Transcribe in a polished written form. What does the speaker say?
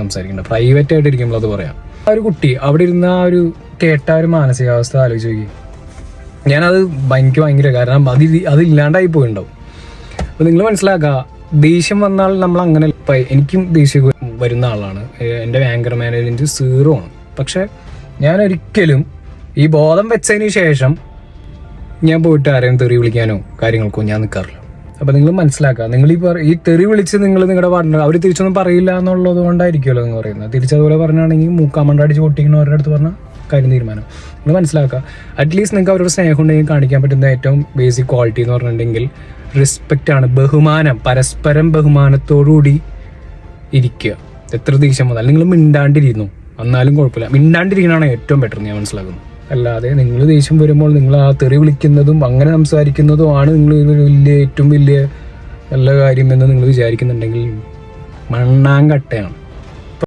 സംസാരിക്കണ്ട, പ്രൈവറ്റ് ആയിട്ട് ഇരിക്കുമ്പോൾ അത് പറയാം. ആ ഒരു കുട്ടി അവിടെ ഇരുന്ന ആ ഒരു കേട്ട ഒരു മാനസികാവസ്ഥ ആലോചിച്ച് നോക്കി. ഞാനത് ഭയങ്കര കാരണം അതില്ലാണ്ടായി പോയിണ്ടാവും. അപ്പോൾ നിങ്ങൾ മനസ്സിലാക്കുക, ദേഷ്യം വന്നാൽ നമ്മൾ അങ്ങനെ, എനിക്കും ദേഷ്യം വരുന്ന ആളാണ്. എൻ്റെ ആങ്കർ മാനേജ്മെൻറ്റ് 0 ആണ്. പക്ഷെ ഞാൻ ഒരിക്കലും ഈ ബോധം വെച്ചതിന് ശേഷം ഞാൻ പോയിട്ട് ആരെയും തെറി വിളിക്കാനോ കാര്യങ്ങൾക്കോ ഞാൻ നിൽക്കാറില്ല. അപ്പോൾ നിങ്ങൾ മനസ്സിലാക്കുക, നിങ്ങൾ ഈ തെറി വിളിച്ച് നിങ്ങൾ നിങ്ങളുടെ പാർട്ട്ണർ അവർ തിരിച്ചൊന്നും പറയില്ല എന്നുള്ളത് കൊണ്ടായിരിക്കുമല്ലോ നിങ്ങൾ പറയുന്നത്. തിരിച്ചതുപോലെ പറഞ്ഞാണെങ്കിൽ മൂക്കാമണ്ടടിച്ച് പൊട്ടിക്കണവരുടെ അടുത്ത് പറഞ്ഞാൽ കാര്യം തീരുമാനം. നിങ്ങൾ മനസ്സിലാക്കുക, അറ്റ്ലീസ്റ്റ് നിങ്ങൾക്ക് അവരുടെ സ്നേഹം ഉണ്ടെങ്കിൽ കാണിക്കാൻ പറ്റുന്ന ഏറ്റവും ബേസിക് ക്വാളിറ്റി എന്ന് പറഞ്ഞിട്ടുണ്ടെങ്കിൽ റെസ്പെക്റ്റ് ആണ്, ബഹുമാനം, പരസ്പരം ബഹുമാനത്തോടുകൂടി ഇരിക്കുക. എത്ര ദേഷ്യം വന്നാൽ നിങ്ങൾ മിണ്ടാണ്ടിരിക്കുന്നു, എന്നാലും കുഴപ്പമില്ല. മിണ്ടാണ്ടിരിക്കണതാണ് ഏറ്റവും ബെറ്റർ ഞാൻ മനസ്സിലാക്കുന്നത്. അല്ലാതെ നിങ്ങൾ ദേഷ്യം വരുമ്പോൾ നിങ്ങൾ ആ തെറി വിളിക്കുന്നതും അങ്ങനെ സംസാരിക്കുന്നതുമാണ് നിങ്ങൾ ഏറ്റവും വലിയ നല്ല കാര്യം എന്ന് നിങ്ങൾ വിചാരിക്കുന്നുണ്ടെങ്കിൽ മണ്ണാങ്കട്ടയാണ്.